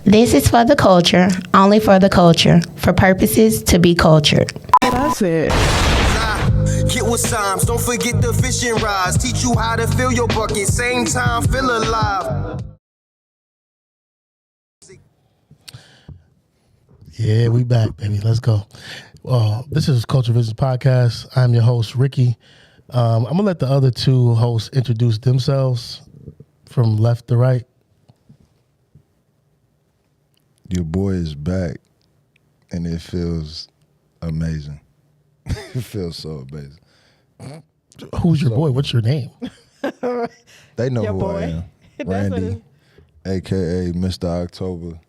This is for the culture, only for the culture, for purposes to be cultured. That's it. Get with Symes, don't forget the fishing rods. Teach you how to fill your bucket, same time feel alive. Yeah, we back, baby. Let's go. This is Culture Visions Podcast. I'm your host, Ricky. I'm going to let the other two hosts introduce themselves from left to right. Your boy is back, and it feels amazing. It feels so amazing. Who's your boy? What's your name? They know Your who boy. I am. That's what Randy, a.k.a. Mr. October.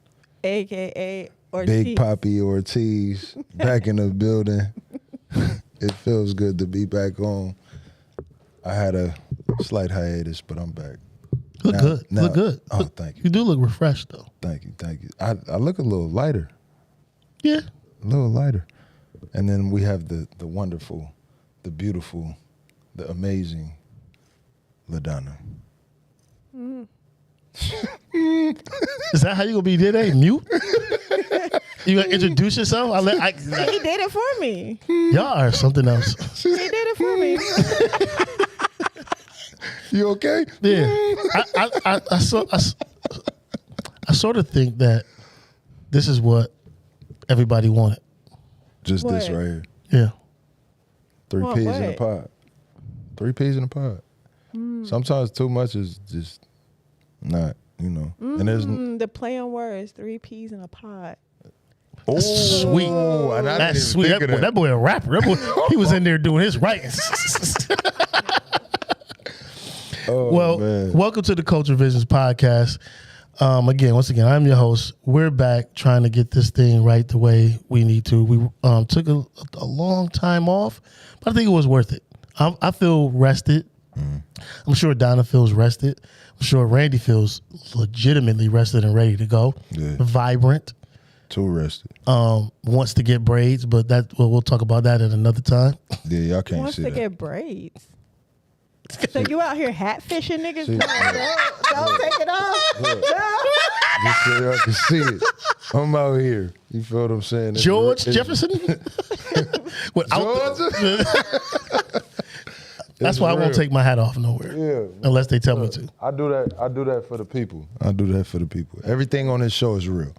AKA Ortiz. Big Poppy Ortiz, back in the building. It feels good to be back on. I had a slight hiatus, but I'm back. Look good. Look good. Oh, thank you. You do look refreshed, though. Thank you. I look a little lighter. Yeah. A little lighter. And then we have the wonderful, the beautiful, the amazing LaDonna. Is that how you going to be today? Mute? You going to introduce yourself? He did it for me. Y'all are something else. He did it for me. You okay? Yeah. I sort of think that this is what everybody wanted. Just this What? right here. Yeah. Three Want peas in a what? pod. 3 peas in a pod. Sometimes too much is just not, And there's The play on words, 3 peas in a pod. Sweet. and I That's didn't sweet. even think of That boy a rapper. That boy, he was in there doing his writing. Oh, Well, man. welcome to the Culture Visions Podcast. Once again, I'm your host. We're back trying to get this thing right the way we need to. We took a long time off, but I think it was worth it. I feel rested. I'm sure Donna feels rested. I'm sure Randy feels legitimately rested and ready to go. Yeah. Vibrant. Too rested. Wants to get braids, but we'll talk about that at another time. Yeah, y'all can't Wants see to that. get braids. So you out here hat fishing niggas? See, Don't take it off. just so y'all can see it. I'm out here. You feel what I'm saying? George Jefferson? Georgia? That's why I won't take my hat off nowhere. Yeah. Unless they tell me to. I do that for the people. Everything on this show is real.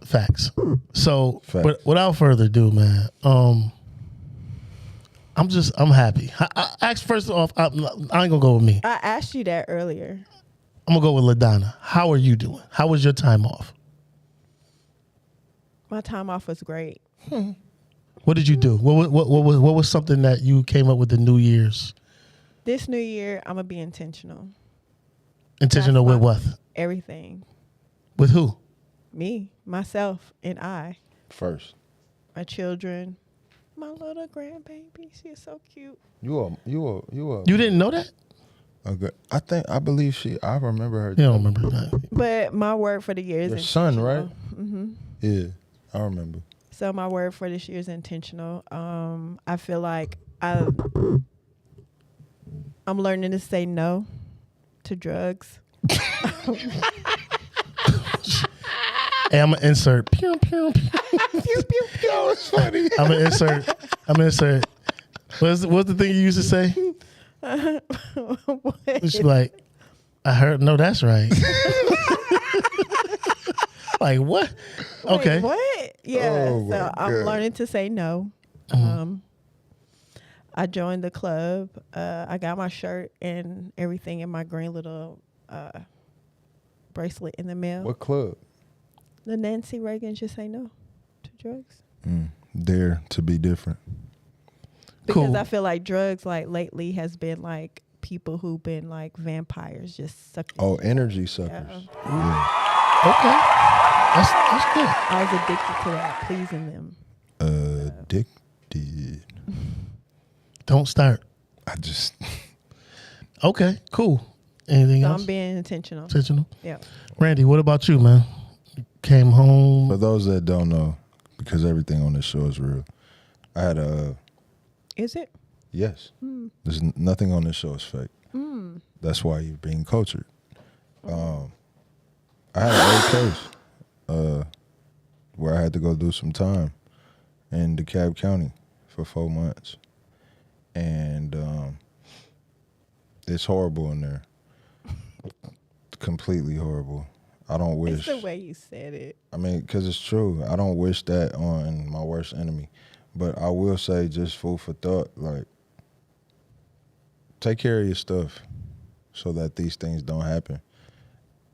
Facts. So, Facts. but without further ado, man, I'm happy. First off, I ain't gonna go with me. I asked you that earlier. I'm gonna go with LaDonna. How are you doing? How was your time off? My time off was great. What did you do? What was something that you came up with the New Year's? This new year, I'm going to be intentional. Intentional with what? Everything. With who? Me, myself, and I. First. My children. My little grandbaby. She is so cute. You You didn't know that? Okay. I believe I remember her. You don't remember that. But my word for the year is Your son, right? Mm-hmm. Yeah, I remember. So my word for this year is intentional. I feel like I'm learning to say no to drugs. Hey, I'm gonna insert. Pew, pew, pew. Pew, pew, pew. That was funny. I'm gonna insert. What's the thing you used to say? She's like, I heard. No, that's right. Like what? Okay. Wait, what? Yeah. Oh, so my I'm God. learning to say no. I joined the club. I got my shirt and everything in my green little bracelet in the mail. What club? The Nancy Reagan Just Say No to Drugs. Dare to be different. Because Cool. I feel like drugs like lately has been like people who've been like vampires just sucking. Oh, energy suckers. Yeah. Yeah. Okay. That's good. I was addicted to that, pleasing them. Addicted. Don't start. I just. Okay, cool. Anything So else? I'm being intentional. Intentional. Yeah. Randy, what about you, man? You came home. For those that don't know, because everything on this show is real, I had a. Is it? Yes. There's nothing on this show is fake. That's why you're being cultured. I had an old case. where I had to go do some time in DeKalb County for 4 months. And it's horrible in there. Completely horrible. I don't wish. It's the way you said it. I mean, because it's true. I don't wish that on my worst enemy. But I will say, just food for thought, like, take care of your stuff so that these things don't happen.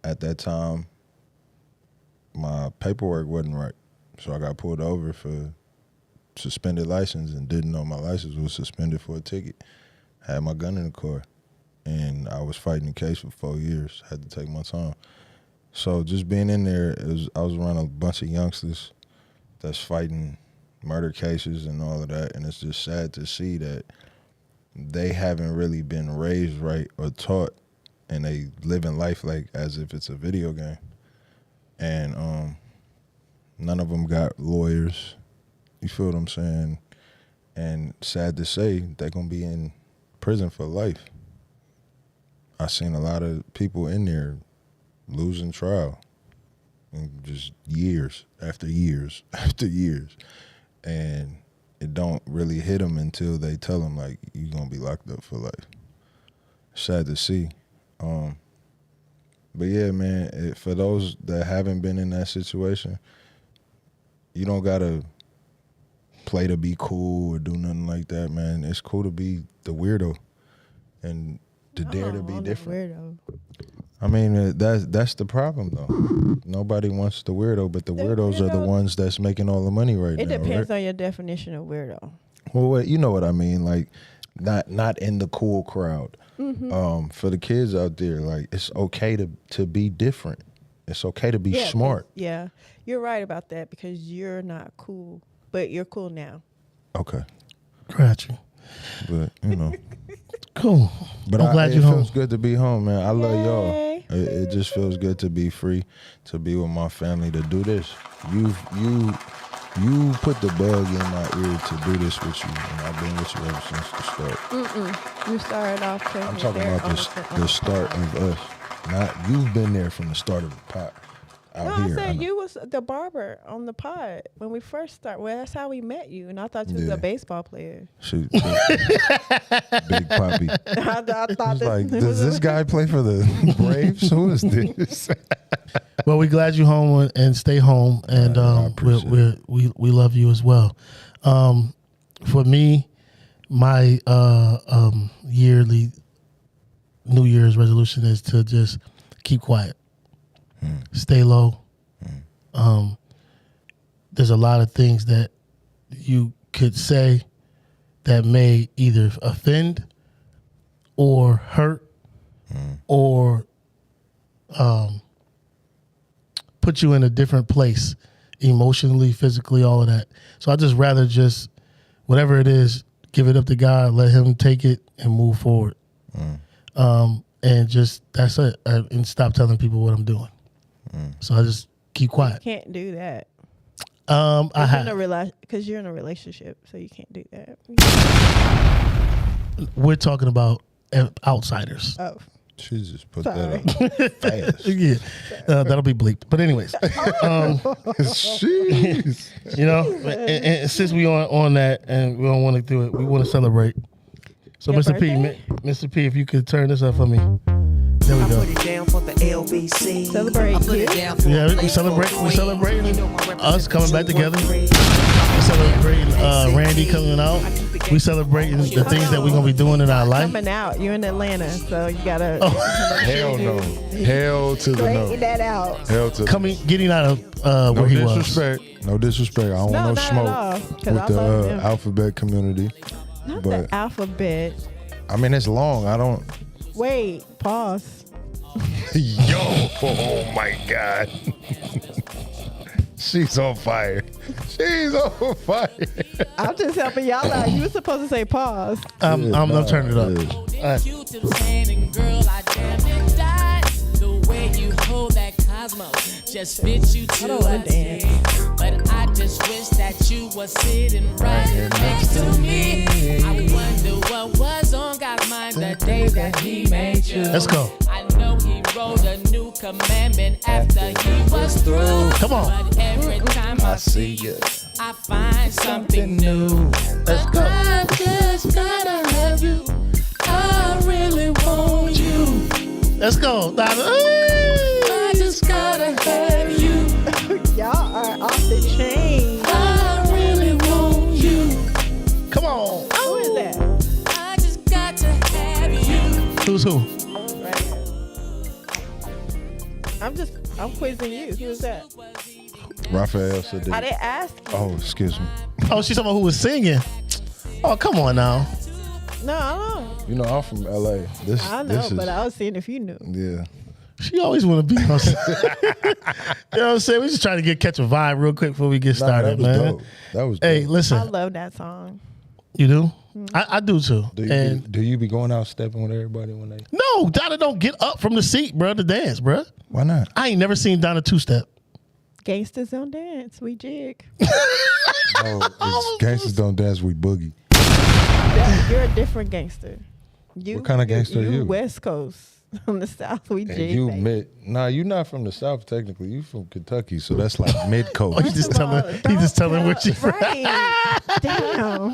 At that time, my paperwork wasn't right. So I got pulled over for suspended license and didn't know my license was suspended for a ticket. Had my gun in the car. And I was fighting the case for 4 years. Had to take my time. So just being in there, I was around a bunch of youngsters that's fighting murder cases and all of that. And it's just sad to see that they haven't really been raised right or taught, and they living life like as if it's a video game. And none of them got lawyers. You feel what I'm saying? And sad to say, they're going to be in prison for life. I seen a lot of people in there losing trial, and just years after years after years. And it don't really hit them until they tell them, like, you're going to be locked up for life. Sad to see. But yeah, man, for those that haven't been in that situation, you don't got to play to be cool or do nothing like that, man. It's cool to be the weirdo and to dare to be different. Weirdo. I mean, that's the problem, though. Nobody wants the weirdo, but the weirdos are the ones that's making all the money right now. It depends right? on your definition of weirdo. Well, you know what I mean, like not in the cool crowd. Mm-hmm. For the kids out there, like, it's okay to be different. It's okay to be smart. Yeah, you're right about that, because you're not cool, but you're cool now. Okay. Gotcha. But, you know. Cool. But I'm glad you're home. It feels good to be home, man. I love y'all. Yay. It just feels good to be free, to be with my family, to do this. You put the bug in my ear to do this with you, and I've been with you ever since the start. You started off. I'm talking about the start of us. Not you've been there from the start of the pot. Out here, I said you was the barber on the pod when we first started. Well, that's how we met you, and I thought you was a baseball player. Shoot. Big Poppy. I thought like, does this guy play for the Braves? Who is this? Well, we're glad you're home and stay home, and we love you as well. For me, my yearly New Year's resolution is to just keep quiet. Stay low. There's a lot of things that you could say that may either offend or hurt or put you in a different place emotionally, physically, all of that. So I just rather just, whatever it is, give it up to God, let him take it and move forward. And just, that's it. And stop telling people what I'm doing. So I just keep quiet. You can't do that. I have. Because you're in a relationship, so you can't do that. We're talking about outsiders. Oh. Jesus, put that up fast. Yeah, that'll be bleeped. But anyways, jeez. You know, and since we on that and we don't want to do it, we want to celebrate. So, Your Mr. birthday? Mr. P, if you could turn this up for me. There we go. Put it down for the LBC. Celebrate. Yeah, we celebrating us coming back together. We celebrating Randy coming out. We celebrating the things that we're gonna be doing in our life. Coming out. You're in Atlanta, so you gotta. Hell no. Hell to the no. Straighten that out. Hell to Getting out of where he was. No disrespect. I don't want no smoke with the alphabet community. Not but the alphabet. I mean, it's long. I don't. Wait. Pause. Yo! Oh my God! She's on fire. She's on fire. I'm just helping y'all out. You were supposed to say pause. I'm turning it up. The way you hold that Cosmo just fits you to a T. But I just wish that you were sitting right next to me. I wonder what was on God's mind the day that he made you. Let's go. I know he wrote a new commandment after he was through. Come on. But every time I see you, I find something new. Let's go. I just gotta have you. I really want you. Let's go. I just gotta have you. Y'all are off the chain. I really want you. Come on. Who is that? I just got to have you. Who's who? Right here. I'm quizzing you. Who is that? Raphael Sadiq. I didn't ask you. Oh, excuse me. Oh, she's someone who was singing. Oh, come on now. No, I don't know. You know, I'm from LA. I know, but I was seeing if you knew. Yeah. She always want to be on. You know what I'm saying? We just trying to catch a vibe real quick before we get started, that was man. dope. That was dope. Hey, listen. I love that song. You do? I do too. Do you be going out stepping with everybody when they? No, Donna don't get up from the seat, bro, to dance, bro. Why not? I ain't never seen Donna two-step. Gangsters don't dance. We jig. No, it's gangsters don't dance. We boogie. You're a different gangster. What kind of gangster are you? West Coast. On the South, we And jig. you baby. mid? Nah, you not from the South. Technically, you from Kentucky, so that's like mid Oh, coast. he just telling what you Right. Damn.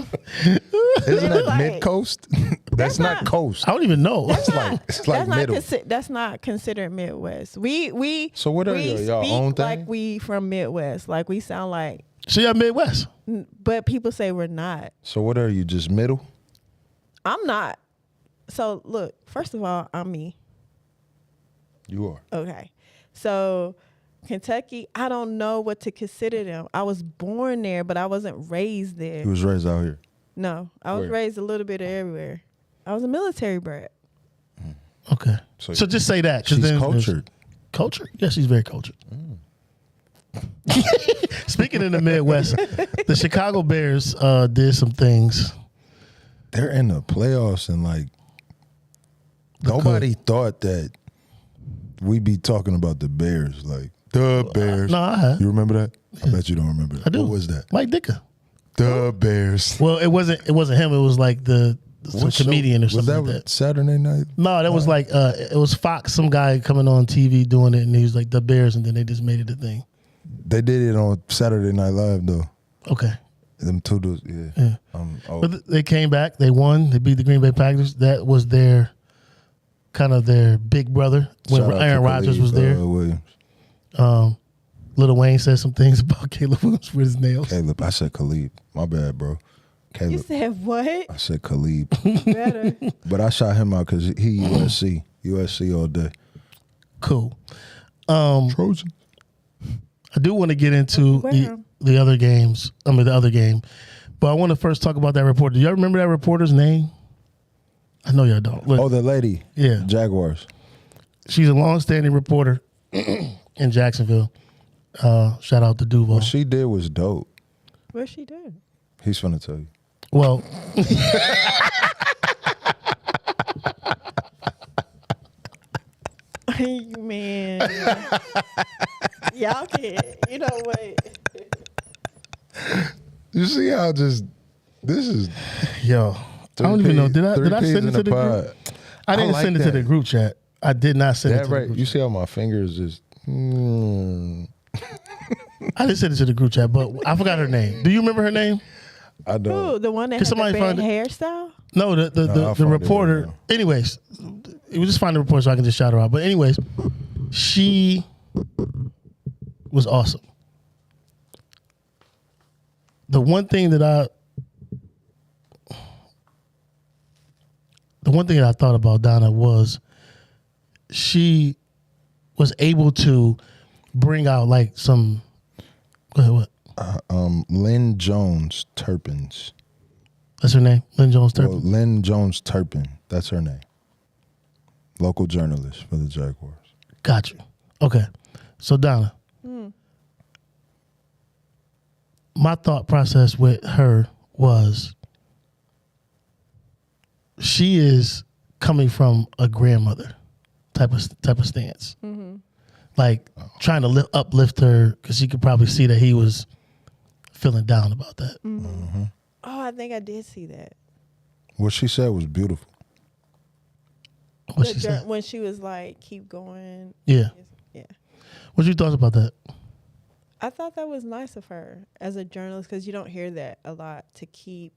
Isn't that like- mid coast? That's not coast. I don't even know. It's like That's not middle. that's not considered Midwest. We So what are we y'all speak own thing? like we from Midwest. Like we sound like, So you're Midwest. but people say we're not. So what are you? Just middle? I'm not. So look, first of all, I'm me. You are. Okay. So Kentucky, I don't know what to consider them. I was born there, but I wasn't raised there. You was raised out here. No, I was Where? raised a little bit of everywhere. I was a military brat. Okay. So So just say that. 'cause She's then- cultured. Cultured? Yeah, she's very cultured. Speaking in the Midwest, the Chicago Bears did some things. They're in the playoffs and like nobody thought that we'd be talking about the Bears. Like the Bears. No, I have. You remember that? I bet you don't remember that. I do. What was that? Mike Dicker. The Bears. Well, it wasn't him. It was like some What show? comedian or Was something that like that. Saturday night? No, that was like it was Fox, some guy coming on TV doing it, and he was like the Bears, and then they just made it a thing. They did it on Saturday Night Live though. Okay. Them two dudes, yeah. But they came back. They won. They beat the Green Bay Packers. That was their kind of their big brother when Shout out Aaron to Rodgers Khalid, was there. Williams. Lil Wayne said some things about Caleb Williams with his nails. Caleb. I said Khalid. My bad, bro. You Caleb. said what? I said Khalid. Better. But I shot him out because he USC. USC all day. Cool. Trojan. I do want to get into Where? the other games. The other game. But I want to first talk about that reporter. Do y'all remember that reporter's name? I know y'all don't. Look, Oh, the lady. Yeah. Jaguars. she's a long-standing reporter in Jacksonville. Shout out to Duval. What she did was dope. What she did? He's finna tell you. Well, Man. Y'all can, you know what? You see how this is. yo, I don't even know. Did I Three peas send it in to a the group? pod. I didn't like send it to that. the group chat. I did not send it That to the right. group You chat. see how my fingers just. I didn't send it to the group chat, but I forgot her name. Do you remember her name? I Who? don't. The one that Can had the somebody bad find it? hairstyle? No, I'll the find it reporter. right now. Anyways, it was just find the report so I can just shout her out. But anyways, she was awesome. The one thing that I thought about Donna was she was able to bring out like some. Go ahead, what? Lynn Jones Turpins. That's her name, Lynn Jones Turpin. Well, Lynn Jones Turpin. That's her name. Local journalist for the Jaguars. Got you. Okay. So Donna, my thought process with her was she is coming from a grandmother type of stance, like trying to uplift her because she could probably see that he was feeling down about that. Oh, I think I did see that. What she said was beautiful. What she said? When she was like, keep going. Yeah. Yeah. What's your thoughts about that? I thought that was nice of her as a journalist because you don't hear that a lot, to keep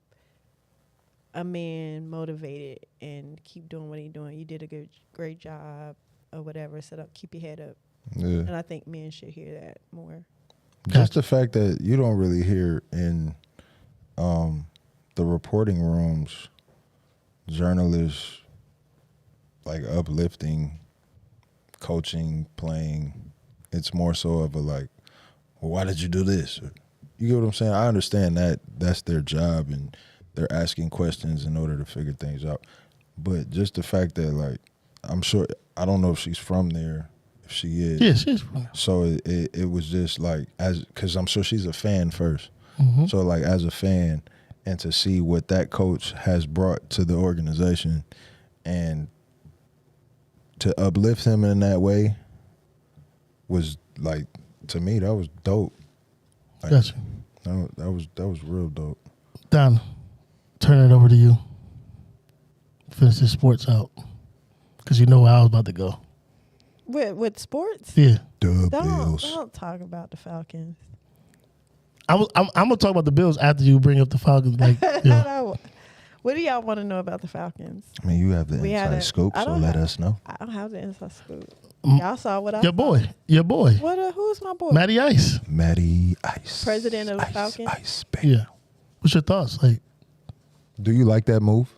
a man motivated and keep doing what he's doing. You did a great job or whatever. So keep your head up. Yeah. And I think men should hear that more. Just the fact that you don't really hear in the reporting rooms journalists like uplifting, coaching, playing. It's more so of a like, well, why did you do this? You get what I'm saying? I understand that that's their job and they're asking questions in order to figure things out. But just the fact that, like, I'm sure, I don't know if she's from there, if she is. Yeah, she's from there. So it was just like, because I'm sure she's a fan first. Mm-hmm. So, like, as a fan, and to see what that coach has brought to the organization and to uplift him in that way was, like, to me, that was dope. Like, Gotcha. That was real dope. Don, turn it over to you. Finish this sports out. Because you know where I was about to go. With sports? Yeah. Bills. Don't talk about the Falcons. I'm gonna talk about the Bills after you bring up the Falcons. Like, yeah. What do y'all want to know about the Falcons? I mean, you have the inside scoop, so let us know. I don't have the inside scoop. Y'all saw what I Your boy. Who's my boy? Matty Ice. Matty Ice. President of the Falcons? Ice, baby. Yeah. What's your thoughts? Like, Do you like that move?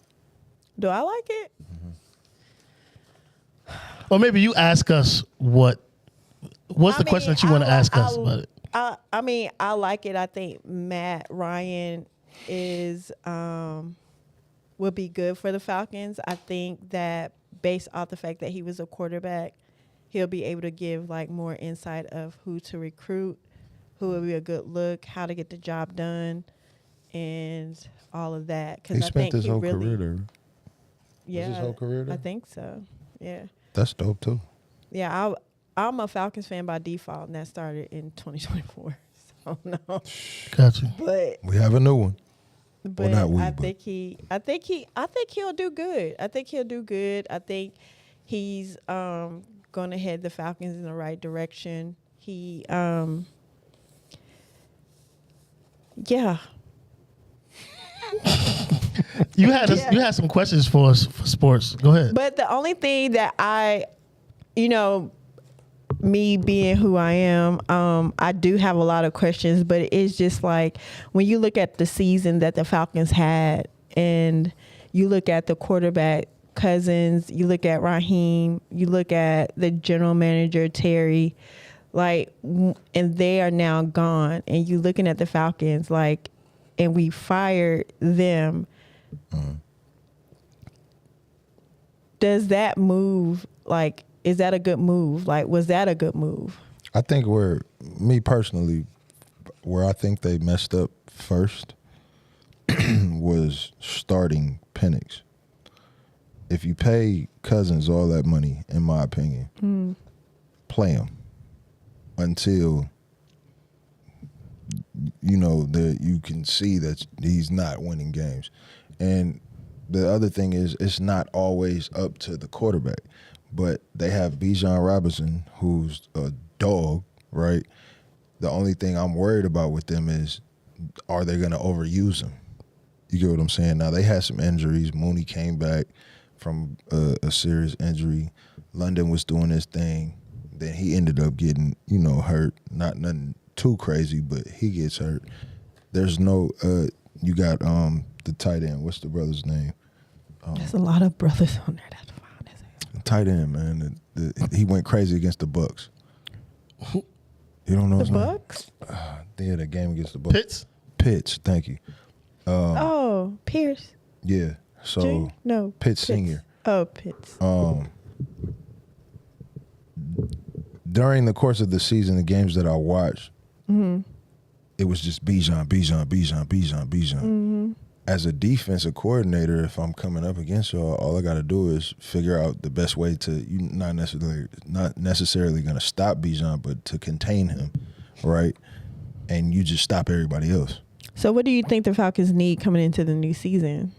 Do I like it? or maybe you ask us what's the question that you want to ask us about it? I mean, I like it. I think Matt Ryan is would be good for the Falcons. I think that based off the fact that he was a quarterback, he'll be able to give like more insight of who to recruit, who would be a good look, how to get the job done, and all of that. He spent his whole career there. Yeah, was his whole career there? I think so. Yeah. That's dope too. Yeah, I'm a Falcons fan by default, and that started in 2024. So no, Gotcha. but We have a new one. not we. I think he'll do good. I think he'll do good. I think he's going to head the Falcons in the right direction. He yeah. You had some questions for us for sports. Go ahead. But the only thing that me being who I am, I do have a lot of questions, but it's just like when you look at the season that the Falcons had and you look at the quarterback Cousins, you look at Raheem, you look at the general manager Terry, like, and they are now gone, and you looking at the Falcons, like, and we fired them. Does that move, like, is that a good move? Like, was that a good move? I think where I think they messed up first was starting Penix. If you pay Cousins all that money, in my opinion, play him until that you can see that he's not winning games. And the other thing is, it's not always up to the quarterback. But they have Bijan Robinson, who's a dog, right? The only thing I'm worried about with them is, are they going to overuse him? You get what I'm saying? Now, they had some injuries. Mooney came back from a serious injury. London was doing his thing. Then he ended up getting, hurt. Not nothing too crazy, but he gets hurt. There's no you got the tight end. What's the brother's name? There's a lot of brothers on there. That's fine. Tight end, man. He went crazy against the Bucks. You don't know The his name? Bucks? They had a game against the Bucks. Pitts, thank you. Pierce. Yeah. So No. Pitts Senior. Oh, Pitts. During the course of the season, the games that I watched, it was just Bijan. As a defensive coordinator, if I'm coming up against y'all, all I got to do is figure out the best way to, not necessarily going to stop Bijan, but to contain him, right? And you just stop everybody else. So what do you think the Falcons need coming into the new season?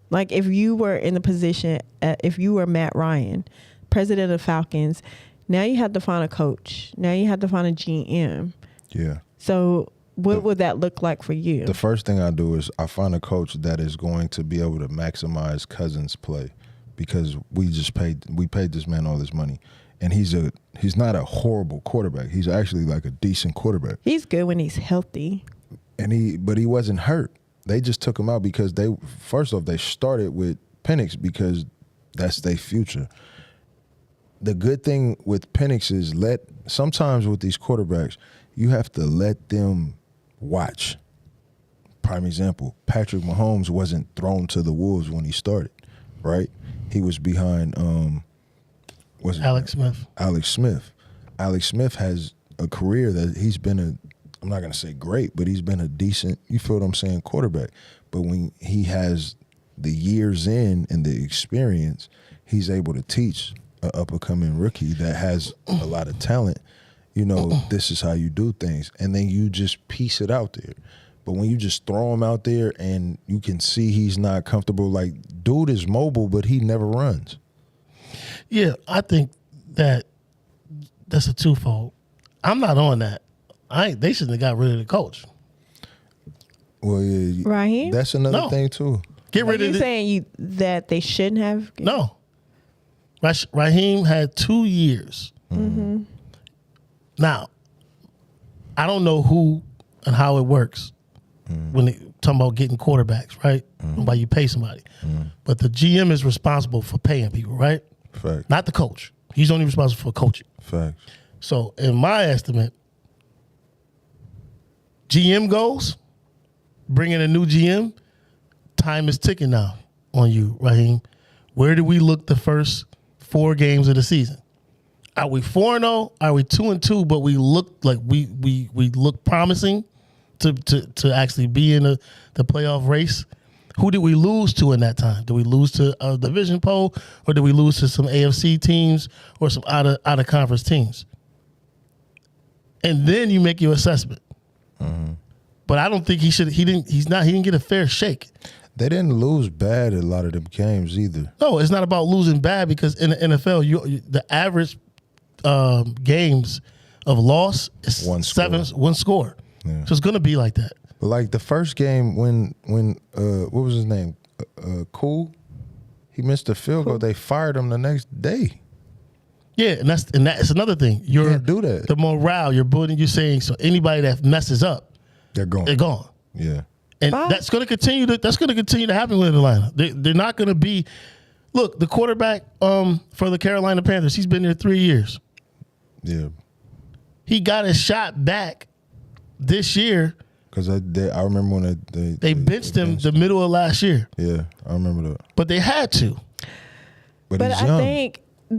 Like, if you were in the position, if you were Matt Ryan, president of Falcons, Now you have to find a coach. Now you have to find a GM. Yeah. So what would that look like for you? The first thing I do is I find a coach that is going to be able to maximize Cousins' play, because we paid this man all this money, and he's not a horrible quarterback. He's actually like a decent quarterback. He's good when he's healthy. But he wasn't hurt. They just took him out because they started with Penix because that's their future. The good thing with Penix is sometimes with these quarterbacks, you have to let them watch. Prime example, Patrick Mahomes wasn't thrown to the wolves when he started, right? He was behind Alex Smith. Alex Smith. Alex Smith has a career that he's been I'm not going to say great, but he's been a decent, you feel what I'm saying, quarterback. But when he has the years in and the experience, he's able to teach an up-and-coming rookie that has a lot of talent, this is how you do things. And then you just piece it out there. But when you just throw him out there and you can see he's not comfortable, like, dude is mobile, but he never runs. Yeah, I think that's a twofold. I'm not on that. They shouldn't have got rid of the coach. Well, yeah. Raheem? That's another thing, too. Get rid of it. Are you saying that they shouldn't have? No. Raheem had 2 years. Mm-hmm. Now, I don't know who and how it works when they talking about getting quarterbacks, right? Why you pay somebody. But the GM is responsible for paying people, right? Fact. Not the coach. He's only responsible for coaching. Facts. So, in my estimate, GM goes, bring in a new GM, time is ticking now on you, Raheem. Where do we look the first 4 games of the season? Are we 4-0? Are we 2-2? But we look like we look promising to actually be in the playoff race. Who did we lose to in that time? Did we lose to a division poll, or did we lose to some AFC teams or some out of conference teams? And then you make your assessment. But I don't think he didn't get a fair shake. They didn't lose bad at a lot of them games either. No, it's not about losing bad, because in the NFL, the average games of loss is one score. Yeah. So it's going to be like that. But like the first game when what was his name? Cool. He missed a field goal. They fired him the next day. Yeah, and that's another thing. You can't do that. The morale you're building. You're saying, so anybody that messes up, they're gone. They're gone. Yeah. And that's going to continue to happen with Atlanta. They're not going to be. Look, the quarterback for the Carolina Panthers, he's been there 3 years. Yeah. He got a shot back this year. Because I remember when they benched him the middle of last year. Yeah, I remember that. But they had to. But he's young.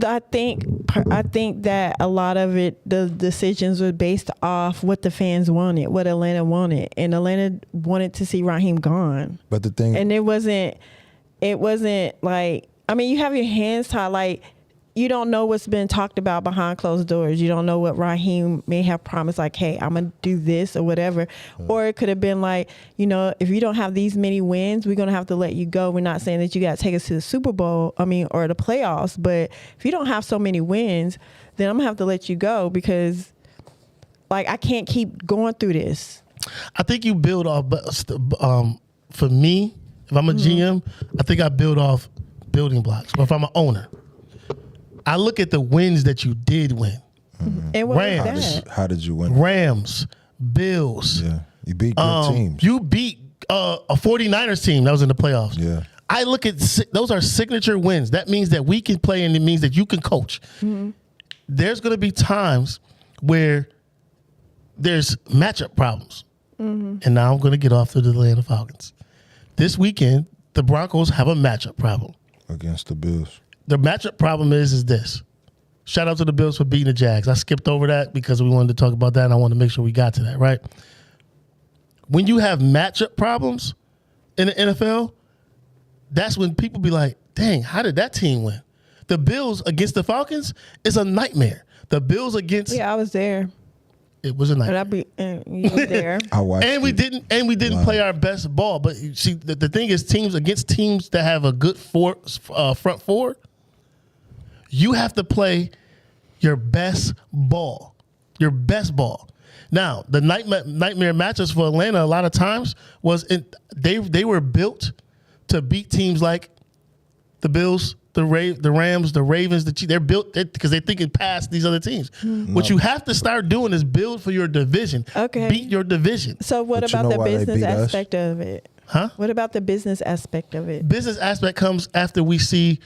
I think that a lot of it, the decisions were based off what the fans wanted, what Atlanta wanted, and Atlanta wanted to see Raheem gone. But the thing, and it wasn't like, I mean, you have your hands tied. Like, you don't know what's been talked about behind closed doors. You don't know what Raheem may have promised, like, hey, I'm going to do this or whatever. Or it could have been like, if you don't have these many wins, we're going to have to let you go. We're not saying that you got to take us to the Super Bowl, or the playoffs. But if you don't have so many wins, then I'm going to have to let you go, because, like, I can't keep going through this. I think you build off, for me, if I'm a GM, I think I build off building blocks. But if I'm an owner, I look at the wins that you did win. And what was that? How did you win? Rams, Bills. Yeah, you beat good teams. You beat a 49ers team that was in the playoffs. Yeah. I look at those are signature wins. That means that we can play, and it means that you can coach. There's going to be times where there's matchup problems. And now I'm going to get off to the Atlanta Falcons. This weekend, the Broncos have a matchup problem against the Bills. The matchup problem is this. Shout out to the Bills for beating the Jags. I skipped over that because we wanted to talk about that, and I wanted to make sure we got to that, right? When you have matchup problems in the NFL, that's when people be like, dang, how did that team win? The Bills against the Falcons is a nightmare. The Bills against... Yeah, I was there. It was a nightmare. You were there. I watched and we didn't play our best ball. But see, the thing is, teams against teams that have a good front four, you have to play your best ball. Your best ball. Now, the nightmare matchups for Atlanta a lot of times they were built to beat teams like the Bills, the Rams, the Ravens, the Chiefs. They're built because they're thinking past these other teams. What you have to start doing is build for your division. Okay. Beat your division. So what But you about know the why they business beat us? aspect of it? Huh? What about the business aspect of it? Business aspect comes after we see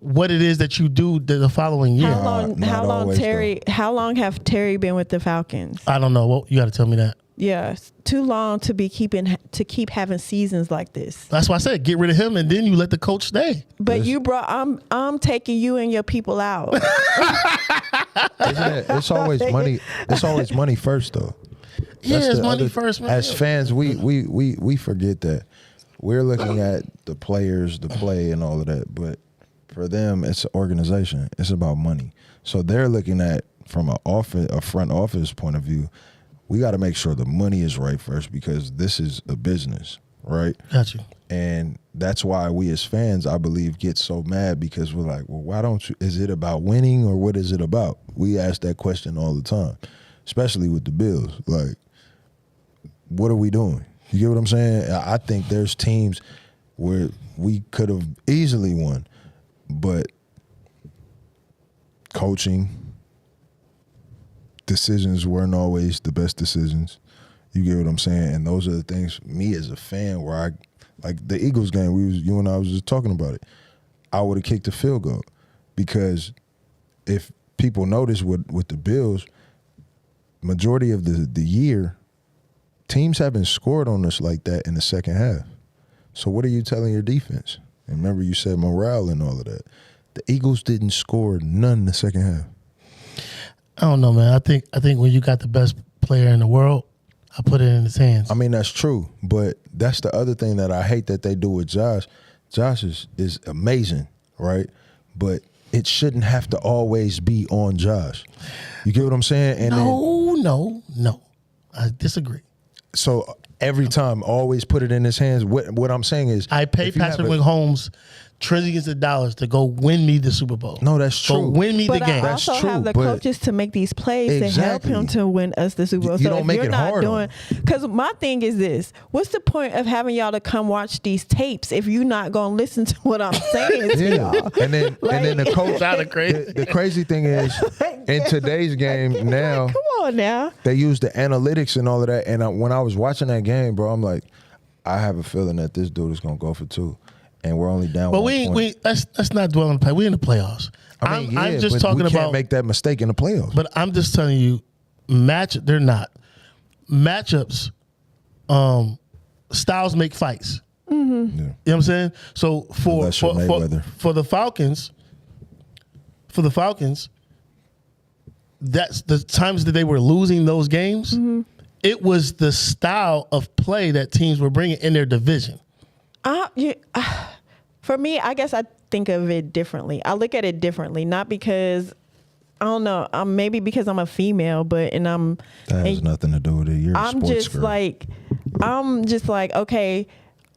what it is that you do the following year. How long always, Terry? How long have Terry been with the Falcons? I don't know. Well, you got to tell me that. Yeah, it's too long to keep having seasons like this. That's why I said get rid of him and then you let the coach stay. But I'm taking you and your people out. Isn't it? It's always money. It's always money first, though. Yeah, That's it's the money other- first, man. As fans, we forget that we're looking at the players, the play, and all of that. But for them, it's an organization. It's about money. So they're looking at from a front office point of view. We got to make sure the money is right first because this is a business, right? Got you. And that's why we as fans, I believe, get so mad because we're like, well, why don't you? Is it about winning or what is it about? We ask that question all the time, especially with the Bills. Like, what are we doing? You get what I'm saying? I think there's teams where we could have easily won, but coaching decisions weren't always the best decisions. You get what I'm saying? And those are the things, me as a fan, where I, like the Eagles game, you and I was just talking about it. I would have kicked the field goal because if people notice with the Bills, majority of the year, teams haven't scored on us like that in the second half. So what are you telling your defense? And remember you said morale and all of that. The Eagles didn't score none in the second half. I don't know, man. I think when you got the best player in the world, I put it in his hands. I mean, that's true, but that's the other thing that I hate that they do with Josh. Josh is amazing, right? But it shouldn't have to always be on Josh. You get what I'm saying? And No. I disagree. so every time, always put it in his hands. What I'm saying is, I pay if you have Patrick Mahomes trillions of dollars to go win me the Super Bowl. No, that's Go true. win me But the I game. That's also true, have the but- coaches to make these plays to help Exactly. him to win us the Super Bowl. You So don't if make you're it not hard on doing, because my thing is this: what's the point of having y'all to come watch these tapes if you're not gonna listen to what I'm saying to Yeah, y'all? and then the coach. Sounded crazy. The crazy thing is, in today's game now, Come on now. they use the analytics and all of that. And when I was watching that game, bro, I'm like, I have a feeling that this dude is gonna go for 2, and we're only down. But 1 point. let's not dwell on the play. We're in the playoffs. I mean, I'm just but talking we about can't make that mistake in the playoffs. But I'm just telling you, they're not. Matchups, styles make fights. Yeah. You know what I'm saying? So for the Falcons, that's the times that they were losing those games. It was the style of play that teams were bringing in their division. For me, I guess I think of it differently. I look at it differently, not because I don't know, maybe because I'm a female, but that has nothing to do with it. You're a I'm sports just girl. like, okay,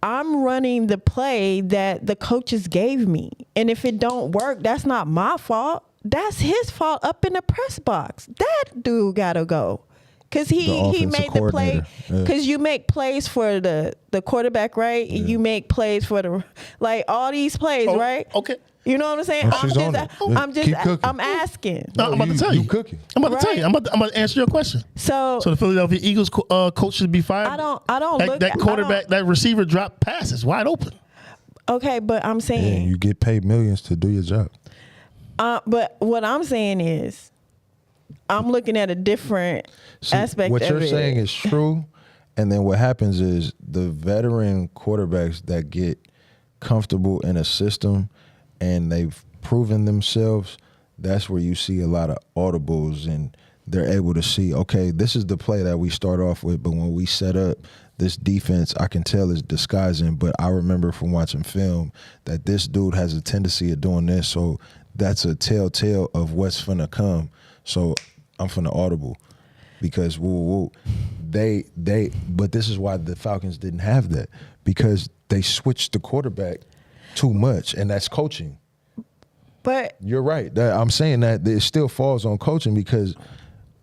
I'm running the play that the coaches gave me. And if it don't work, that's not my fault. That's his fault up in the press box. That dude gotta go. Cause he offensive made the play. coordinator. Yeah. Cause you make plays for the quarterback, right? Yeah. You make plays for all these plays, right? Okay. You know what I'm saying? Oh, she's on it. Keep cooking. I'm asking. No, I'm about to tell you. You cooking. I'm about to tell you. I'm about to answer your question. So the Philadelphia Eagles coach should be fired. I don't look that at- quarterback, that receiver dropped passes wide open. okay, but I'm saying And you get paid millions to do your job. but what I'm saying is, I'm looking at a different aspect what of you're it. saying is true, and then what happens is the veteran quarterbacks that get comfortable in a system and they've proven themselves, that's where you see a lot of audibles and they're able to see, okay, this is the play that we start off with, but when we set up this defense, I can tell is disguising, but I remember from watching film that this dude has a tendency of doing this, so that's a telltale of what's finna come. So I'm finna audible because but this is why the Falcons didn't have that, because they switched the quarterback too much, and that's coaching. But you're right. I'm saying that it still falls on coaching because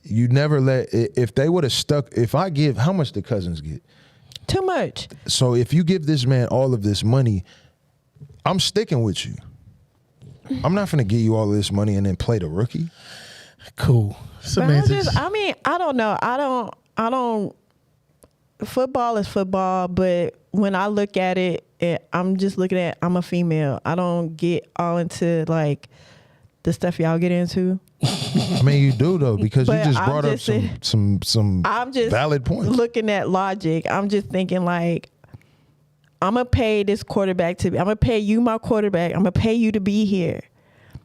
you never let. If they would have stuck, how much did Cousins get? Too much. So if you give this man all of this money, I'm sticking with you. I'm not going to give you all of this money and then play the rookie. Cool. Semantics. I don't know. I don't. Football is football, but when I look at it, I'm just looking at. I'm a female. I don't get all into like the stuff y'all get into. I mean, you do though because you But just I'm brought up just some I'm just valid points. Looking at logic, I'm just thinking like, I'm gonna pay this quarterback I'm gonna pay you my quarterback. I'm gonna pay you to be here.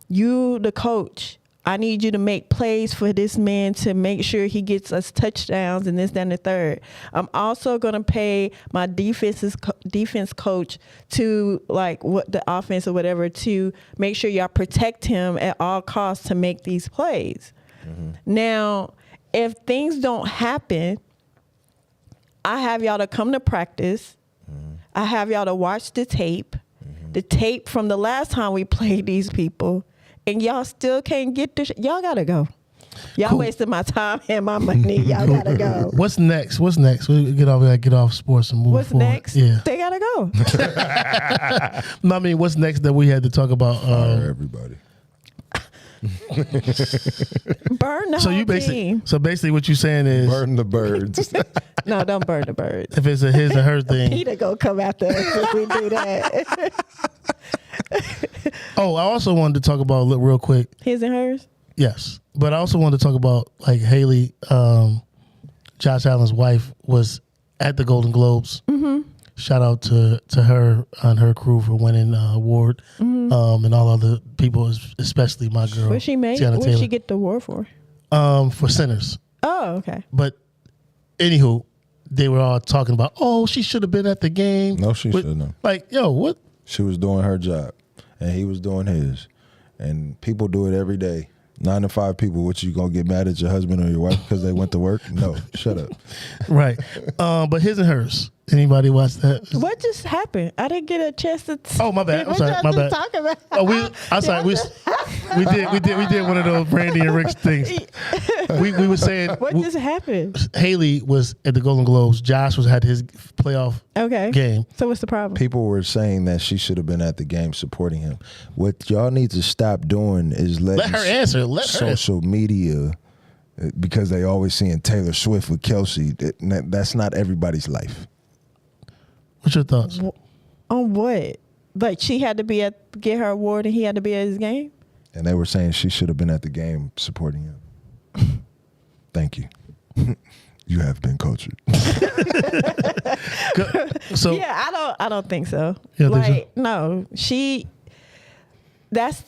You the coach. I need you to make plays for this man to make sure he gets us touchdowns and this, that, and the third. I'm also going to pay my defense coach to like what the offense or whatever to make sure y'all protect him at all costs to make these plays. Mm-hmm. Now, if things don't happen, I have y'all to come to practice. Mm-hmm. I have y'all to watch the tape. Mm-hmm. The tape from the last time we played these people. And y'all still can't get this. Y'all gotta go. Y'all wasted my time and my money. Y'all gotta go. What's next? We get off sports and move What's forward. next? Yeah. They gotta go. No, I mean, what's next that we had to talk about? Fire everybody. Burn the So whole you team. basically what you're saying is Burn the birds. No, don't burn the birds. if it's a his and her thing. Peter gonna come after us if we do that. Oh, I also wanted to talk about real quick. His and hers? Yes, but I also wanted to talk about like Haley, Josh Allen's wife, was at the Golden Globes. Mm-hmm. Shout out to her and her crew for winning the award, and all other people, especially my girl. What she made? Tiana What did Taylor. she get the award for? For Sinners. Oh, okay. But anywho, they were all talking about, oh, she should have been at the game. No, she shouldn't have. Like, yo, what? She was doing her job, and he was doing his. And people do it every day. 9 to 5 people. What, you gonna get mad at your husband or your wife because they went to work? No, shut up. Right. But his and hers. Anybody watch that? What just happened? I didn't get a chance to. Oh, my bad. I'm What sorry. y'all My just bad. talk about? Oh, I'm sorry. We did one of those Brandy and Rick things. We were saying What just happened? Haley was at the Golden Globes. Josh had his playoff game. So what's the problem? People were saying that she should have been at the game supporting him. What y'all need to stop doing is Let her answer. social media, because they always seeing Taylor Swift with Kelsey. That's not everybody's life. What's your thoughts? On what? Like she had to get her award and he had to be at his game? And they were saying she should have been at the game supporting him. Thank you. You have been cultured. So Yeah, I don't think so. You don't think so? Like no, that's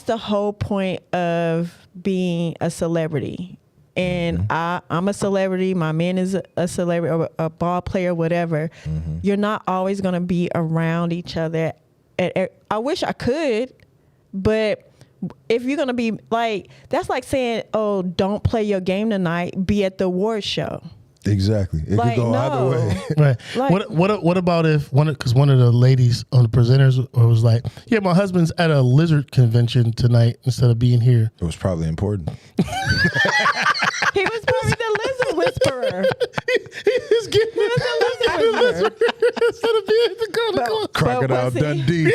the whole point of being a celebrity. And I'm a celebrity. My man is a celebrity or a ball player, whatever. Mm-hmm. You're not always going to be around each other. I wish I could, but if you're going to be like, that's like saying, oh, don't play your game tonight. Be at the award show. Exactly. It Like, could go either way. right. Like- What about if because one of the ladies on the presenters was like, yeah, my husband's at a lizard convention tonight instead of being here. It was probably important. He was probably the lizard whisperer. He's getting the lizard instead of being at the Golden Globes. Crocodile was he- Dundee.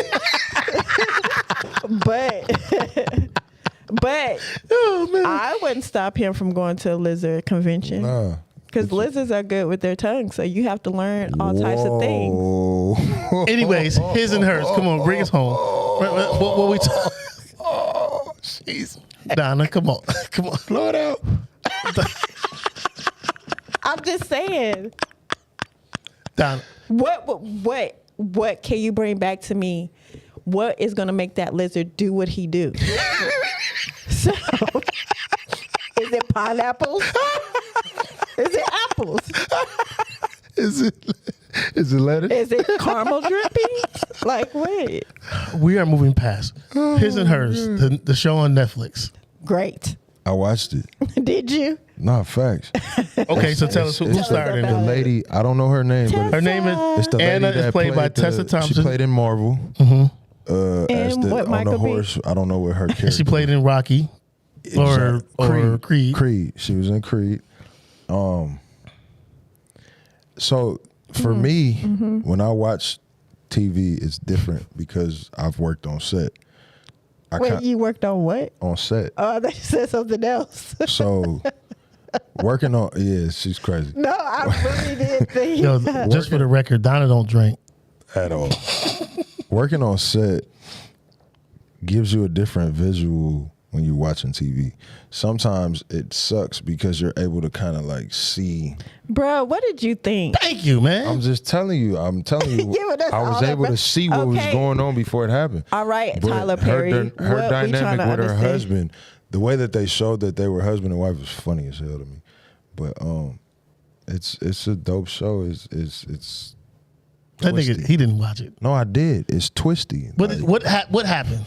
But Oh man. I wouldn't stop him from going to a lizard convention. Nah. Because lizards are good with their tongue, so you have to learn all types of things. Whoa. Anyways, his and hers. Come on, bring us home. What we talking? Oh, jeez. Donna, come on. Come on. Blow it out. I'm just saying, Donna. what can you bring back to me? What is going to make that lizard do what he do? So, is it pineapples? Is it apples? Is it lettuce? Is it caramel dripping? Like what? We are moving past his and hers, the show on Netflix. Great. I watched it. Did you? Nah, facts. Okay, so tell us who starred in The it. lady, I don't know her name, but Her name it's is the lady Anna. that Is played by Tessa She Thompson. played in Marvel. as the what on Michael the B? horse. I don't know what her character. And she played in Rocky or Creed. Creed. She was in Creed. So for me, when I watch TV, it's different because I've worked on set. Wait, you worked on what? On set. Oh, I thought you said something else. So working on she's crazy No, I really did think. Yo, just for the record, Donna don't drink. at all. Working on set gives you a different visual when you're watching TV. Sometimes it sucks because you're able to kind of like see. Bro, what did you think? Thank you, man. I'm telling you. Yeah, but that's I was all able that- to see what was Okay. going on before it happened. All right, But Tyler Perry. Her what we trying dynamic to with her understand? husband, the way that they showed that they were husband and wife was funny as hell to me. But it's a dope show. It's I think twisty. he didn't watch it. No, I did. It's twisty. But what happened?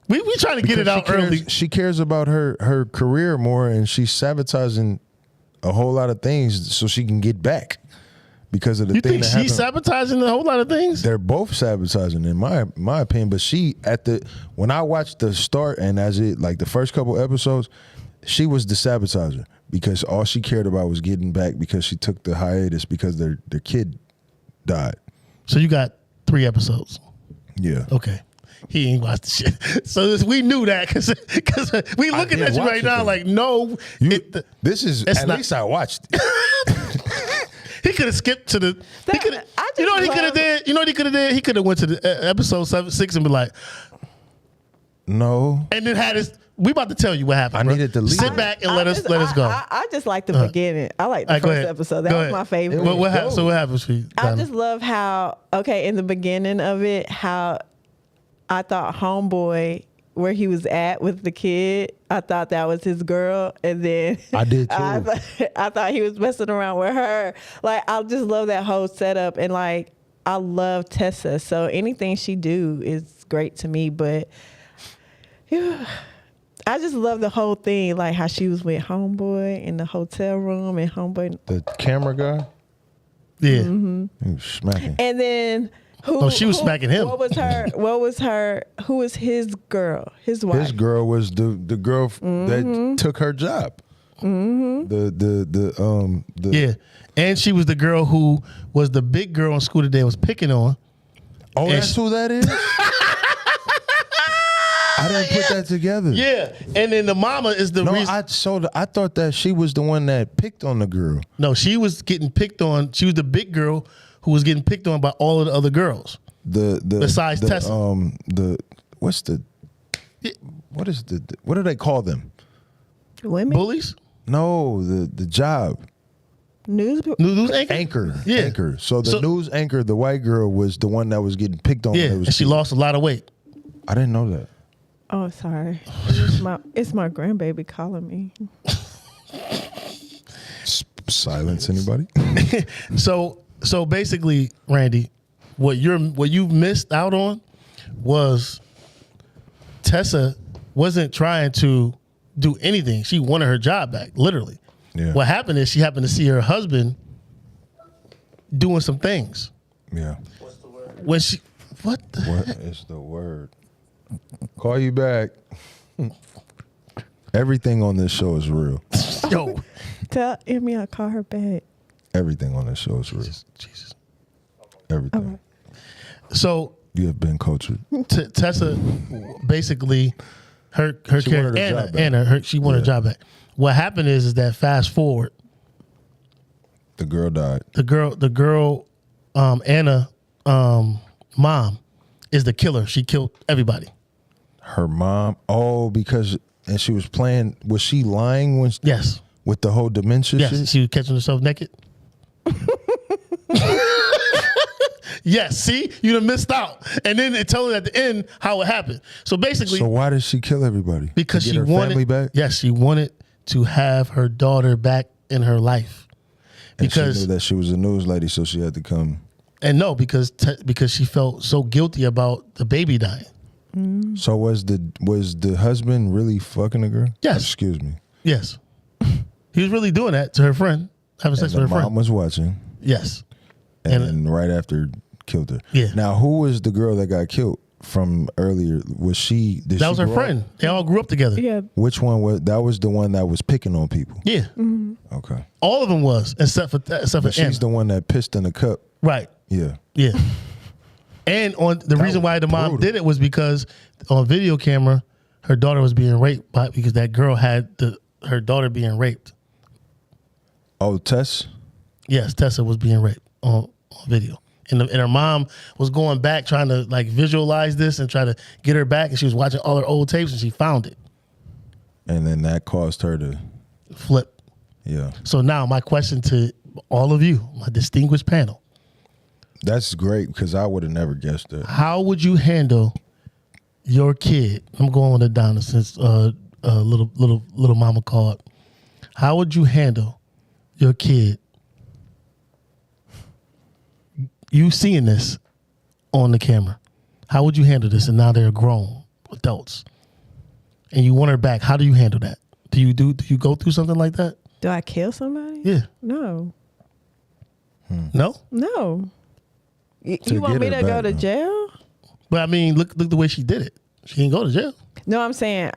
We trying to get it out early. She cares about her career more, and she's sabotaging a whole lot of things so she can get back because of the You thing think that she's happened. sabotaging a whole lot of things? They're both sabotaging, in my opinion. But when I watched the start and like the first couple episodes, she was the sabotager because all she cared about was getting back because she took the hiatus because their kid died. So you got 3 episodes. Yeah. Okay. He ain't watched the shit. So we knew that because we looking did at you watch right it, now though. like, no. This is it's at not- least I watched it. He could have skipped to the. He could. I just You know what he love- could have did? You know what he could have did? He could have went to the episode 6 and be like, No. and then had his. We about to tell you what happened. I bro. needed to leave. Sit back and let us go. I just like the beginning. I like the All right, go first ahead. episode. That Go was ahead. my favorite. What happened? So what happens for you? I Donna? just love how, in the beginning of it, how I thought Homeboy, where he was at with the kid, I thought that was his girl. And then I did too. I thought he was messing around with her. Like, I just love that whole setup. And like, I love Tessa. So anything she do is great to me. But I just love the whole thing. Like how she was with Homeboy in the hotel room and Homeboy. The camera guy, Yeah. he was smacking. And then who? Oh, she was smacking him. What was her? Who was his girl? His wife. His girl was the girl that took her job. The Yeah. And she was the girl who was the big girl in school today was picking on. Oh, And that's who that is. I didn't put that together. Yeah. And then the mama is the No, reason. I thought that she was the one that picked on the girl. No, she was getting picked on. She was the big girl who was getting picked on by all of the other girls. Besides Tessa. What do they call them? Women. Bullies? No, the job. News anchor? Anchor. Yeah. Anchor. So the news anchor, the white girl, was the one that was getting picked on. Yeah, when it was and she lost a lot of weight. I didn't know that. Oh, sorry. It's my grandbaby calling me. Silence anybody? So basically, Randy, what you missed out on was Tessa wasn't trying to do anything. She wanted her job back, literally. Yeah. What happened is she happened to see her husband doing some things. Yeah. When she what is the word? Call you back. Everything on this show is real. yo Tell Emmy I'll call her back. Everything on this show is real. Jesus. Everything. All right. So You have been cultured. Tessa basically her She character wanted her job back. Anna she wanted her job back. What happened is that fast forward, The girl died. the girl Anna mom is the killer. She killed everybody. Her mom. Oh, and she was playing. Was she lying when? Yes. With the whole dementia Yes. shit? She was catching herself naked. Yes, see? You done missed out. And then it told her at the end how it happened. So basically, So why did she kill everybody? because To get she her wanted family back. Yes, she wanted to have her daughter back in her life. And she Because knew that she was a news lady, so she had to come. and no, because she felt so guilty about the baby dying. So was the husband really fucking the girl? Yes. Excuse me. Yes. He was really doing that to her friend, having sex And with the her mom friend. was watching, Yes. and And- then right after killed her. Yeah. Now, who was the girl that got killed from earlier, was she? Did That she was her grow friend. up? They all grew up together. Yeah. Which one was? That was the one that was picking on people. Yeah. Okay. All of them was, except for But Anna. she's the one that pissed in the cup. Right. Yeah. Yeah. And on the reason why the mom did it was because on video camera, her daughter was being raped because that girl had her daughter being raped. Oh, Tess? Yes, Tessa was being raped on video. And her mom was going back trying to like visualize this and try to get her back. And she was watching all her old tapes and she found it. And then that caused her to flip. Yeah. So now my question to all of you, my distinguished panel. That's great because I would have never guessed that. How would you handle your kid? I'm going with LaDonna since little mama called. How would you handle your kid? You seeing this on the camera. How would you handle this? And now they're grown adults. And you want her back. How do you handle that? Do you go through something like that? Do I kill somebody? Yeah. No. No? No. You want me to go to jail? But I mean, look the way she did it. She didn't go to jail. No, I'm saying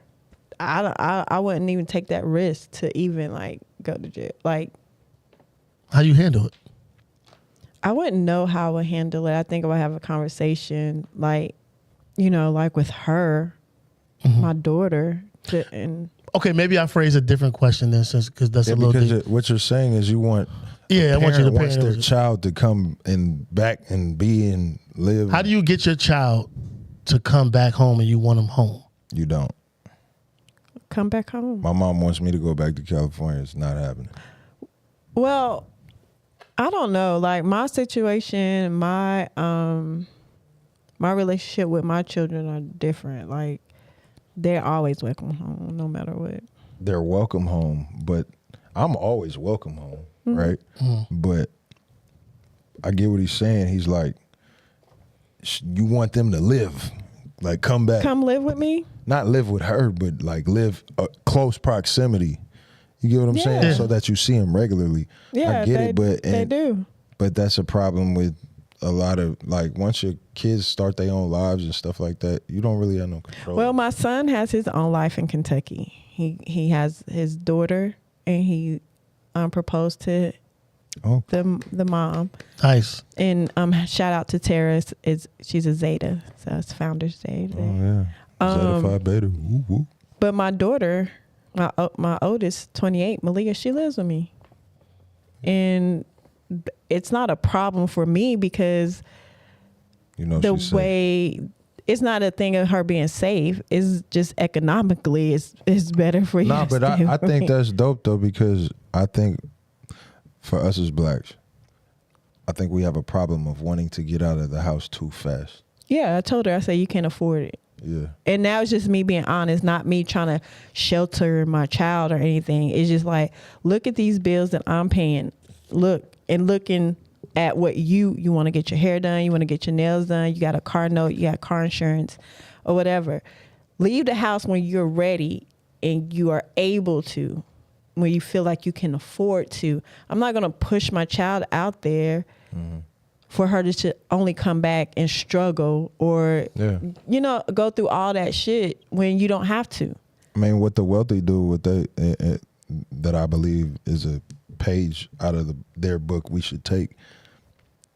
I wouldn't even take that risk to even like go to jail. Like, how you handle it? I wouldn't know how I would handle it. I think I would have a conversation, like, like with her, my daughter, and okay, maybe I phrase a different question then, since because that's a little. Because what you're saying is you want. Yeah, I want you to wants their child to come and back and be and live. How do you get your child to come back home and you want them home? You don't. Come back home. My mom wants me to go back to California. It's not happening. Well, I don't know. Like my situation, my relationship with my children are different. Like they're always welcome home, no matter what. They're welcome home, but I'm always welcome home, right? But I get what he's saying. He's like, you want them to live, like come back, come live with me. Not live with her, but like live close proximity. You get what I'm saying? So that you see them regularly. Yeah, I get it, but they do. But that's a problem with a lot of like once your kids start their own lives and stuff like that, you don't really have no control. Well, my son has his own life in Kentucky. He has his daughter, and he proposed to the mom. Nice. And shout out to Tara. She's a Zeta, so it's Founders Day today. Oh yeah, Zeta Phi Beta. Woo, woo. But my daughter, my oldest, 28, Malia, she lives with me, and it's not a problem for me because the way it's not a thing of her being safe. It's just economically, it's better for you. Nah, but I think that's dope though, because I think for us as blacks, I think we have a problem of wanting to get out of the house too fast. Yeah, I told her, I said, you can't afford it. Yeah. And now it's just me being honest, not me trying to shelter my child or anything. It's just like, look at these bills that I'm paying. Looking at what you want to get your hair done, you want to get your nails done, you got a car note, you got car insurance or whatever. Leave the house when you're ready and you are able to, when you feel like you can afford to. I'm not going to push my child out there for her to only come back and struggle or, go through all that shit when you don't have to. I mean, what the wealthy do, what that I believe is a page out of their book we should take.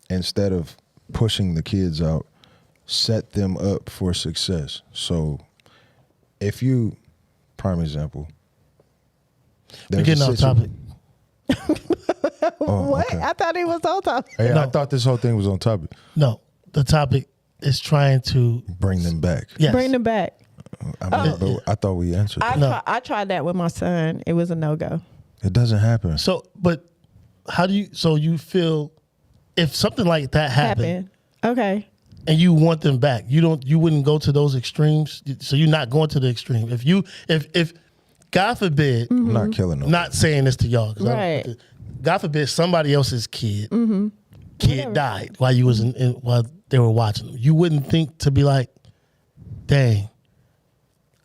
Instead of pushing the kids out, set them up for success. So if you, prime example. We're getting off topic. What? Okay. I thought it was on topic. Hey, No. I thought this whole thing was on topic. No, the topic is trying to Bring them back. yes. Bring them back. I mean, but I thought we answered that. I tried that with my son. It was a no-go. It doesn't happen. So, but how do you? So you feel if something like that happened, Okay. and you want them back, you wouldn't go to those extremes. So you're not going to the extreme. If God forbid, I'm not killing them. not saying this to y'all, 'cause Right. God forbid somebody else's kid died while you was while they were watching them. You wouldn't think to be like, dang,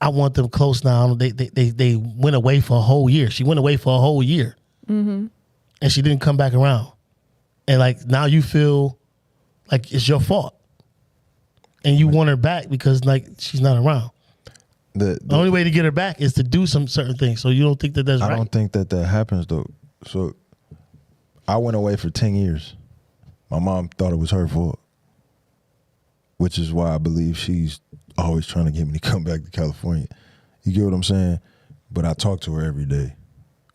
I want them close now. They went away for a whole year. She went away for a whole year, and she didn't come back around. And like now you feel like it's your fault. and you want her back because like she's not around. The only way to get her back is to do some certain things. So you don't think that that's right? I don't think that happens though. So I went away for 10 years. My mom thought it was her fault, which is why I believe she's always trying to get me to come back to California. You get what I'm saying? But I talk to her every day,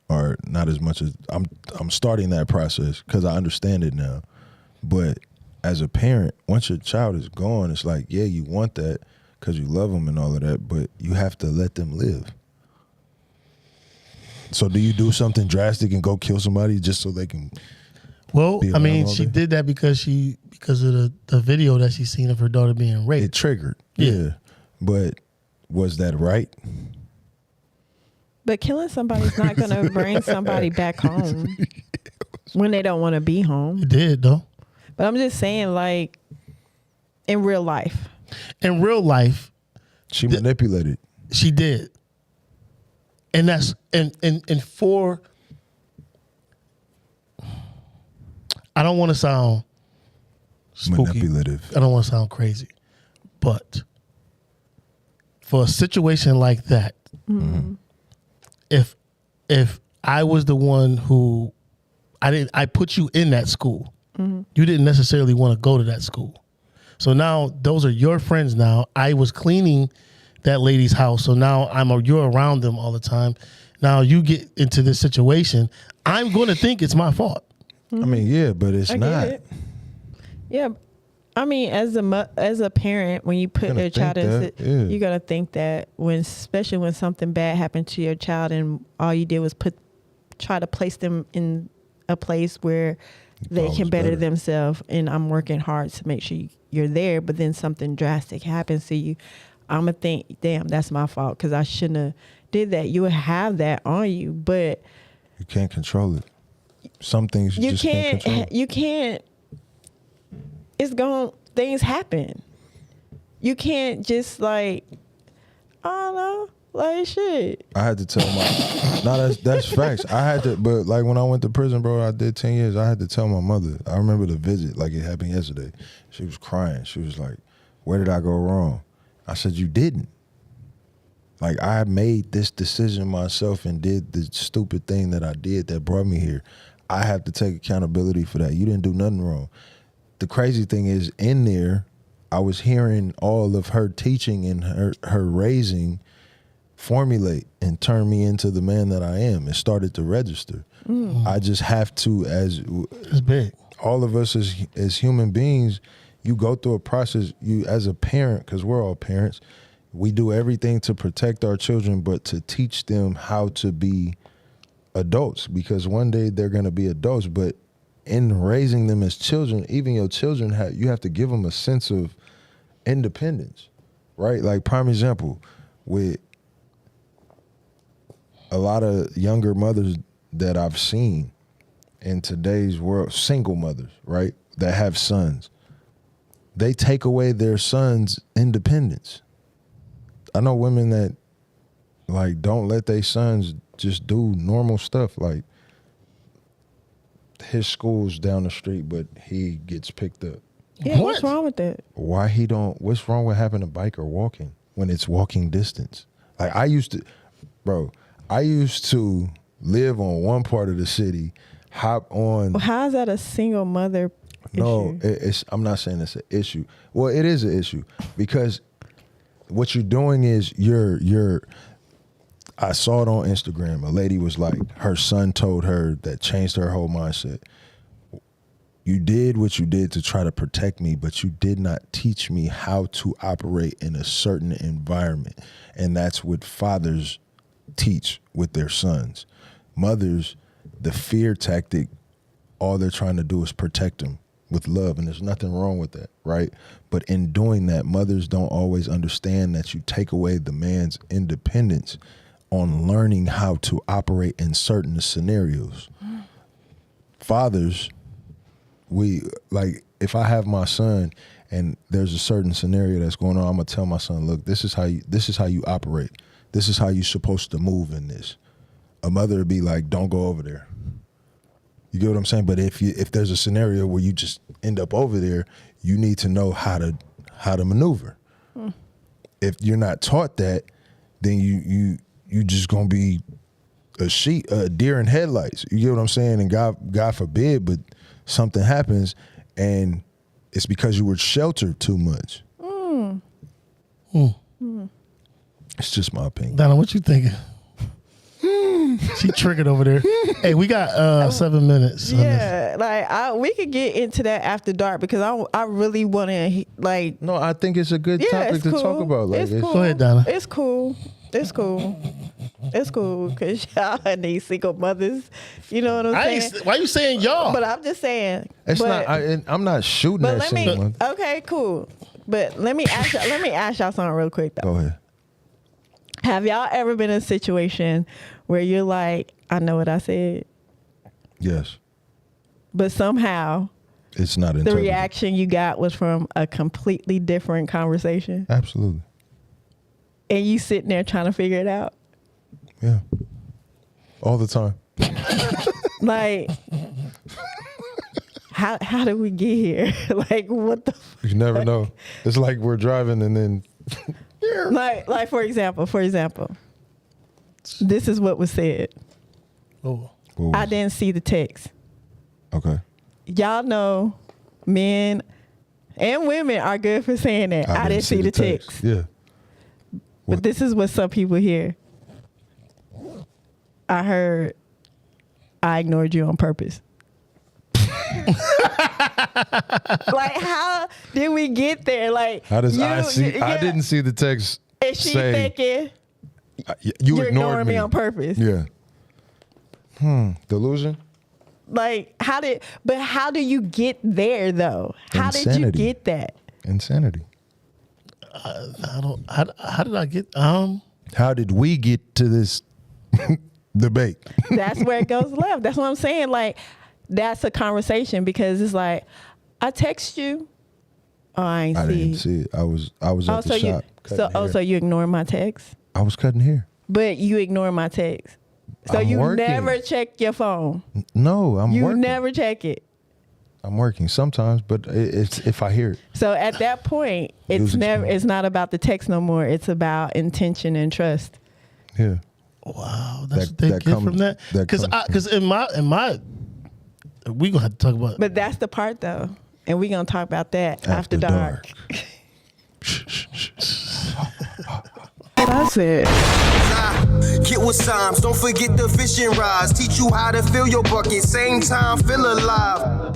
or not as much as I'm starting that process because I understand it now. But as a parent, once your child is gone, it's like, yeah, you want that because you love them and all of that, but you have to let them live. So do you do something drastic and go kill somebody just so they can? Well, I mean, she did that because of the video that she seen of her daughter being raped. It triggered. Yeah. But was that right? But killing somebody's not going to bring somebody back home when they don't want to be home. It did, though. But I'm just saying, like, in real life. In real life. She manipulated. She did. And that's, and for, I don't want to sound spooky. Manipulative. I don't want to sound crazy. But for a situation like that, if I was the one who I put you in that school, you didn't necessarily want to go to that school. So now those are your friends now. I was cleaning that lady's house, so now you're around them all the time. Now you get into this situation, I'm going to think it's my fault. I mean, yeah, but it's not. Yeah, I mean, as a parent, when you put your child in, you gotta think that especially when something bad happened to your child, and all you did was try to place them in a place where they can better themselves. And I'm working hard to make sure you're there, but then something drastic happens to you, I'm gonna think, damn, that's my fault because I shouldn't have did that. You would have that on you, but you can't control it. Some things you just can't control. You can't. Things happen. You can't just like, I don't know, like shit. I had to tell that's facts. I had to, but like when I went to prison, bro, I did 10 years. I had to tell my mother. I remember the visit, like it happened yesterday. She was crying. She was like, where did I go wrong? I said, you didn't. Like I made this decision myself and did the stupid thing that I did that brought me here. I have to take accountability for that. You didn't do nothing wrong. The crazy thing is, in there, I was hearing all of her teaching and her raising formulate and turn me into the man that I am. It started to register. I just have to, it's big. All of us as human beings, you go through a process. You as a parent, because we're all parents, we do everything to protect our children, but to teach them how to be adults, because one day they're going to be adults. But in raising them as children, even your children, you have to give them a sense of independence, right? Like prime example, with a lot of younger mothers that I've seen in today's world, single mothers, right, that have sons, they take away their sons' independence. I know women that like don't let their sons just do normal stuff, like his school's down the street, but he gets picked up. Yeah, what's wrong with that? What's wrong with having a bike or walking when it's walking distance? Like I used to live on one part of the city, hop on. Well, how is that a single mother issue? No, I'm not saying it's an issue. Well, it is an issue because what you're doing is I saw it on Instagram. A lady was like, her son told her that changed her whole mindset. You did what you did to try to protect me, but you did not teach me how to operate in a certain environment. And that's what fathers teach with their sons. Mothers, the fear tactic, all they're trying to do is protect them with love, and there's nothing wrong with that, right? But in doing that, mothers don't always understand that you take away the man's independence on learning how to operate in certain scenarios. Fathers, if I have my son and there's a certain scenario that's going on, I'm gonna tell my son, look, this is how you operate. This is how you're supposed to move in this. A mother would be like, don't go over there. You get what I'm saying? But if there's a scenario where you just end up over there, you need to know how how to maneuver. If you're not taught that, then you just gonna be a deer in headlights. You get what I'm saying? And God forbid, but something happens, and it's because you were sheltered too much. It's just my opinion. Donna, what you thinking? She triggered over there. Hey, we got 7 minutes. Yeah, like we could get into that after dark because I really want to like. No, I think it's a good topic it's to cool. talk about. Like, It's cool. Go ahead, Donna. It's cool. It's cool. It's cool because y'all need single mothers. You know what I'm saying? Why you saying y'all? But I'm just saying. It's but, not. I'm not shooting But at let me. someone. Okay, cool. But let me ask y'all something real quick though. Go ahead. Have y'all ever been in a situation where you're like, I know what I said, Yes. but somehow It's not the intelligent. reaction you got was from a completely different conversation, Absolutely. and you sitting there trying to figure it out? Yeah. All the time. Like, how did we get here? Like, what the? You never know. It's like we're driving and then. Like for example, this is what was said. Oh. Whoa. I didn't see the text. Okay. Y'all know, men and women are good for saying that. I didn't see the text. Yeah. But this is what some people hear. I heard I ignored you on purpose. Like, how did we get there? Like, How does I yeah. didn't see the text. And she say, thinking you you're ignored ignoring me on purpose. Yeah. Delusion. Like, how do you get there though? How did you Insanity. get that? Insanity. I don't. How did I get? How did we get to this debate? That's where it goes left. That's what I'm saying. Like, that's a conversation because it's like, I text you. Oh, I didn't see it. I was at the shop. So you ignore my text? I was cutting hair. But you ignore my text. So I'm you working. never check your phone. No, I'm You working. never check it. I'm working sometimes, but it's if I hear it. So at that point, it's not about the text no more. It's about intention and trust. Yeah. Wow, that's That- what they that get comes- from that. that Because comes in my we gonna have to talk about. But that's the part though. And we're going to talk about that after dark. That's it. Get with Symes, don't forget the fishing rods. Teach you how to fill your bucket, same time feel alive.